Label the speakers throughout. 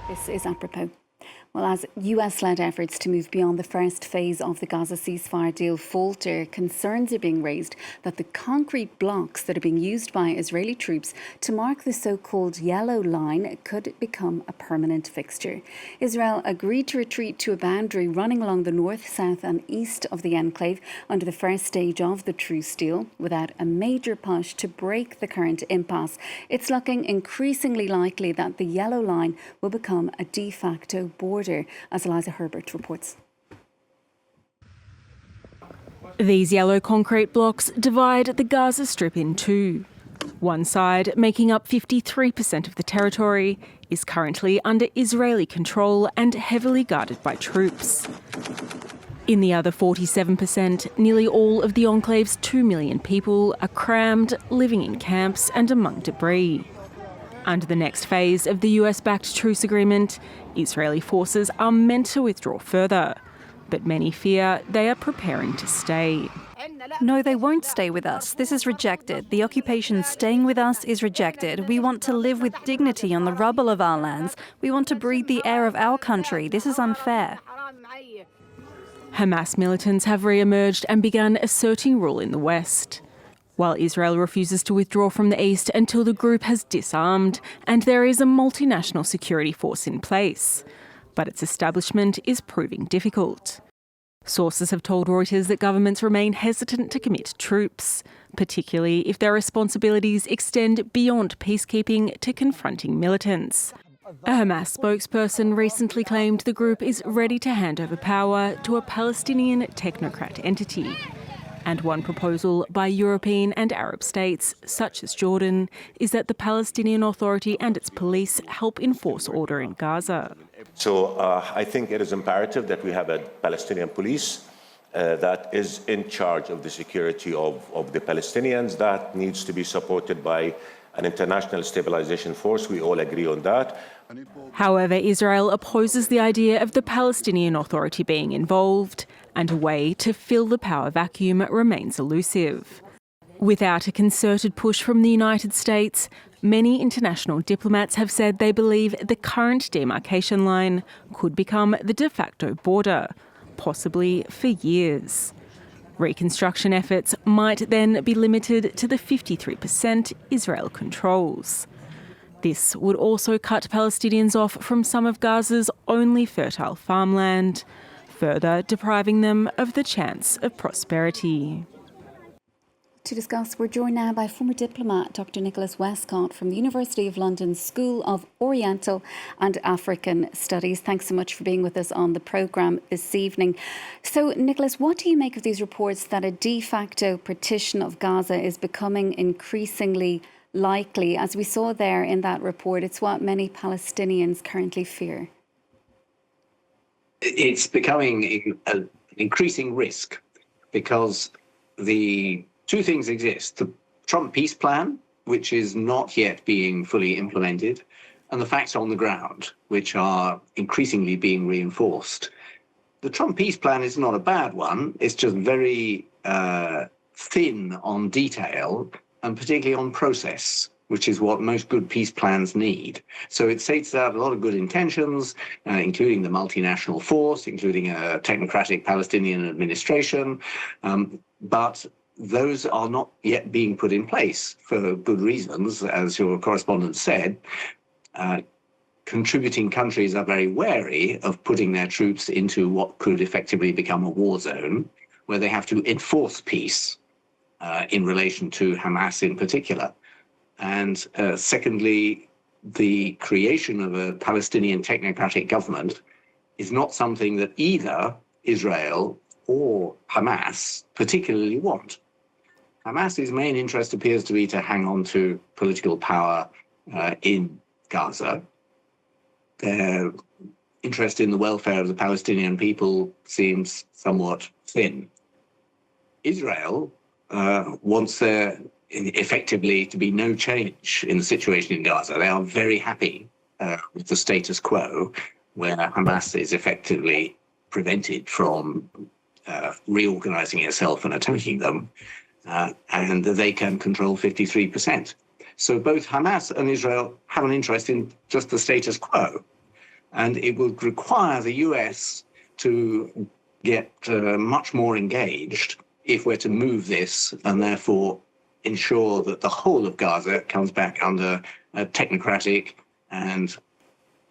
Speaker 1: This is apropos. Well, as US-led efforts to move beyond the first phase of the Gaza ceasefire deal falter, concerns are being raised that the concrete blocks that are being used by Israeli troops to mark the so-called yellow line could become a permanent fixture. Israel agreed to retreat to a boundary running along the north, south and east of the enclave under the first stage of the truce deal, without a major push to break the current impasse. It's looking increasingly likely that the yellow line will become a de facto border, as Eliza Herbert reports.
Speaker 2: These yellow concrete blocks divide the Gaza Strip in two. One side, making up 53% of the territory, is currently under Israeli control and heavily guarded by troops. In the other 47%, nearly all of the enclave's 2 million people are crammed, living in camps and among debris. Under the next phase of the US-backed truce agreement, Israeli forces are meant to withdraw further, but many fear they are preparing to stay.
Speaker 3: No, they won't stay with us. This is rejected. The occupation staying with us is rejected. We want to live with dignity on the rubble of our lands. We want to breathe the air of our country. This is unfair.
Speaker 2: Hamas militants have re-emerged and begun asserting rule in the West, while Israel refuses to withdraw from the east until the group has disarmed and there is a multinational security force in place. But its establishment is proving difficult. Sources have told Reuters that governments remain hesitant to commit troops, particularly if their responsibilities extend beyond peacekeeping to confronting militants. A Hamas spokesperson recently claimed the group is ready to hand over power to a Palestinian technocrat entity. And one proposal by European and Arab states, such as Jordan, is that the Palestinian Authority and its police help enforce order in Gaza.
Speaker 4: So I think it is imperative that we have a Palestinian police that is in charge of the security of the Palestinians. That needs to be supported by an international stabilization force. We all agree on that.
Speaker 2: However, Israel opposes the idea of the Palestinian Authority being involved, and a way to fill the power vacuum remains elusive. Without a concerted push from the United States, many international diplomats have said they believe the current demarcation line could become the de facto border, possibly for years. Reconstruction efforts might then be limited to the 53% Israel controls. This would also cut Palestinians off from some of Gaza's only fertile farmland, further depriving them of the chance of prosperity.
Speaker 1: To discuss, we're joined now by former diplomat Dr. Nicholas Westcott from the University of London School of Oriental and African Studies. Thanks so much for being with us on the programme this evening. So, Nicholas, what do you make of these reports that a de facto partition of Gaza is becoming increasingly likely? As we saw there in that report, it's what many Palestinians currently fear.
Speaker 5: It's becoming an increasing risk because the two things exist: the Trump peace plan, which is not yet being fully implemented, and the facts on the ground, which are increasingly being reinforced. The Trump peace plan is not a bad one. It's just very thin on detail, and particularly on process, which is what most good peace plans need. So it states out a lot of good intentions, including the multinational force, including a technocratic Palestinian administration, but those are not yet being put in place for good reasons, as your correspondent said. Contributing countries are very wary of putting their troops into what could effectively become a war zone, where they have to enforce peace in relation to Hamas in particular. And secondly, the creation of a Palestinian technocratic government is not something that either Israel or Hamas particularly want. Hamas's main interest appears to be to hang on to political power in Gaza. Their interest in the welfare of the Palestinian people seems somewhat thin. Israel wants there effectively to be no change in the situation in Gaza. They are very happy with the status quo, where Hamas is effectively prevented from reorganizing itself and attacking them, and they can control 53%. So both Hamas and Israel have an interest in just the status quo. And it would require the US to get much more engaged if we're to move this and therefore ensure that the whole of Gaza comes back under a technocratic and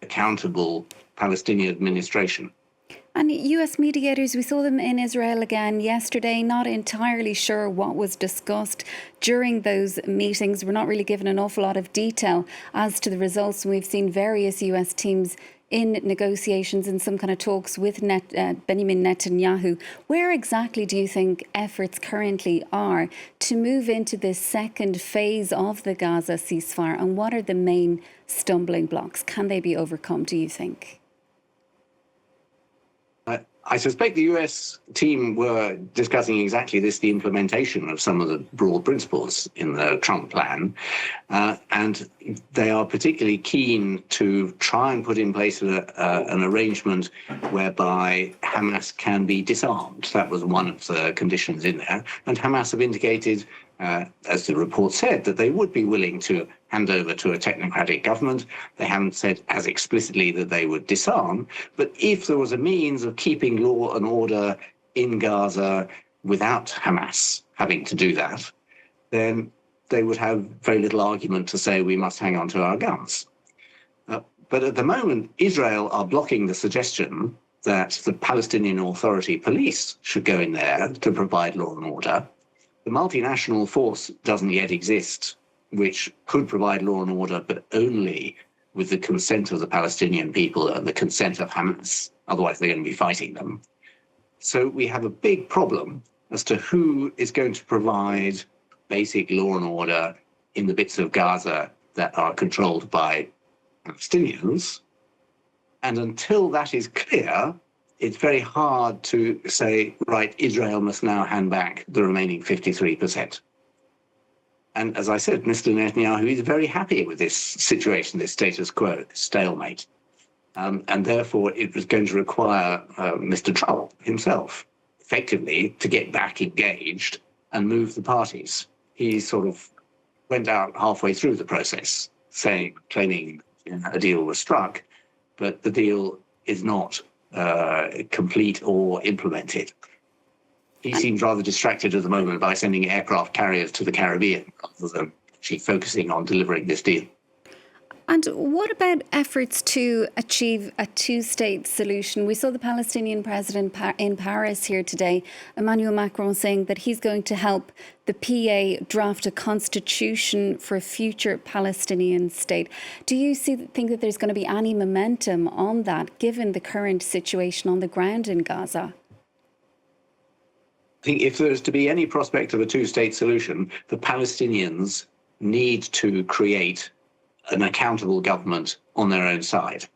Speaker 5: accountable Palestinian administration.
Speaker 1: And US mediators, we saw them in Israel again yesterday, not entirely sure what was discussed during those meetings. We're not really given an awful lot of detail as to the results. And we've seen various US teams in negotiations and some kind of talks with Benjamin Netanyahu. Where exactly do you think efforts currently are to move into this second phase of the Gaza ceasefire? And what are the main stumbling blocks? Can they be overcome, do you think?
Speaker 5: I suspect the US team were discussing exactly this, the implementation of some of the broad principles in the Trump plan. And they are particularly keen to try and put in place an arrangement whereby Hamas can be disarmed. That was one of the conditions in there. And Hamas have indicated, as the report said, that they would be willing to hand over to a technocratic government. They haven't said as explicitly that they would disarm, but if there was a means of keeping law and order in Gaza without Hamas having to do that, then they would have very little argument to say we must hang on to our guns. But at the moment, Israel are blocking the suggestion that the Palestinian Authority police should go in there to provide law and order. The multinational force doesn't yet exist, which could provide law and order, but only with the consent of the Palestinian people and the consent of Hamas. Otherwise, they're going to be fighting them. So we have a big problem as to who is going to provide basic law and order in the bits of Gaza that are controlled by Palestinians. And until that is clear, it's very hard to say, right, Israel must now hand back the remaining 53%. And as I said, Mr. Netanyahu is very happy with this situation, this status quo, this stalemate. And therefore, it was going to require Mr. Trump himself, effectively, to get back engaged and move the parties. He sort of went out halfway through the process, claiming a deal was struck, but the deal is not complete or implemented. He seems rather distracted at the moment by sending aircraft carriers to the Caribbean rather than actually focusing on delivering this deal.
Speaker 1: And what about efforts to achieve a two-state solution? We saw the Palestinian president in Paris here today, Emmanuel Macron, saying that he's going to help the PA draft a constitution for a future Palestinian state. Do you think that there's going to be any momentum on that, given the current situation on the ground in Gaza?
Speaker 5: I think if there's to be any prospect of a two-state solution, the Palestinians need to create an accountable government on their own side.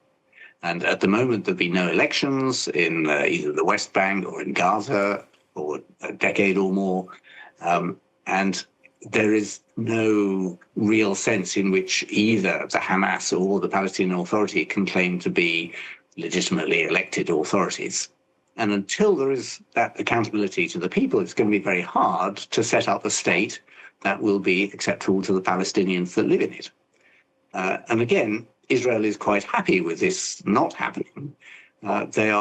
Speaker 5: And at the moment, there'll be no elections in either the West Bank or in Gaza for a decade or more. And there is no real sense in which either the Hamas or the Palestinian Authority can claim to be legitimately elected authorities. And until there is that accountability to the people, it's going to be very hard to set up a state that will be acceptable to the Palestinians that live in it. And again, Israel is quite happy with this not happening. They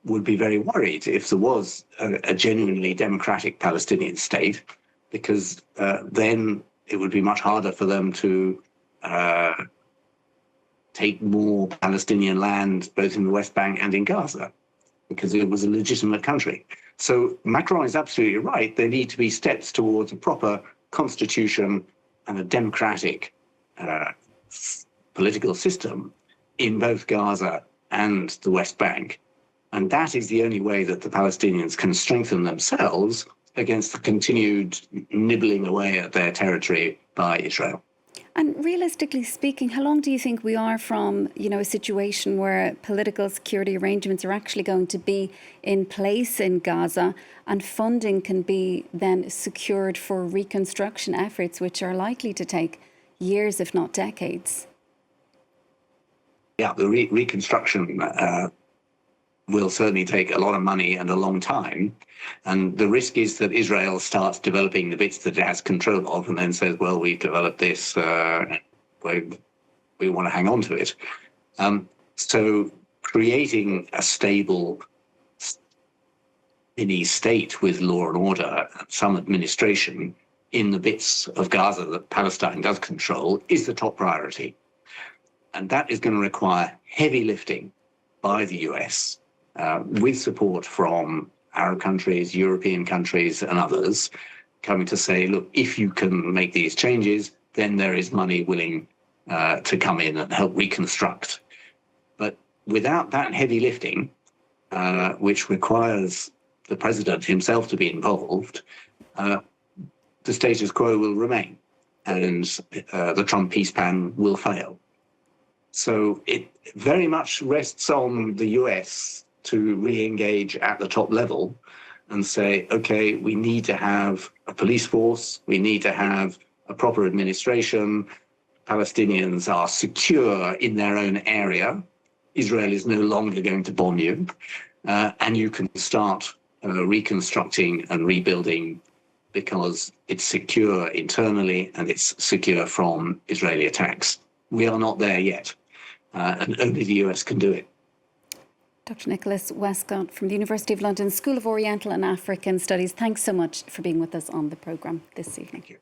Speaker 5: would be very worried if there was a genuinely democratic Palestinian state, because then it would be much harder for them to take more Palestinian land, both in the West Bank and in Gaza, because it was a legitimate country. So Macron is absolutely right. There need to be steps towards a proper constitution and a democratic political system in both Gaza and the West Bank. And that is the only way that the Palestinians can strengthen themselves against the continued nibbling away at their territory by Israel.
Speaker 1: And realistically speaking, how long do you think we are from, a situation where political security arrangements are actually going to be in place in Gaza and funding can be then secured for reconstruction efforts, which are likely to take years, if not decades?
Speaker 5: Yeah, the reconstruction will certainly take a lot of money and a long time. And the risk is that Israel starts developing the bits that it has control of and then says, well, we've developed this, we want to hang on to it. So creating a stable mini state with law and order and some administration in the bits of Gaza that Palestine does control is the top priority. And that is going to require heavy lifting by the US with support from Arab countries, European countries and others coming to say, look, if you can make these changes, then there is money willing to come in and help reconstruct. But without that heavy lifting, which requires the president himself to be involved, the status quo will remain and the Trump peace plan will fail. So it very much rests on the US to re-engage at the top level and say, okay, we need to have a police force, we need to have a proper administration, Palestinians are secure in their own area, Israel is no longer going to bomb you, and you can start reconstructing and rebuilding because it's secure internally and it's secure from Israeli attacks. We are not there yet, and only the US can do it.
Speaker 1: Dr. Nicholas Westcott from the University of London School of Oriental and African Studies, thanks so much for being with us on the programme this evening.
Speaker 5: Thank you.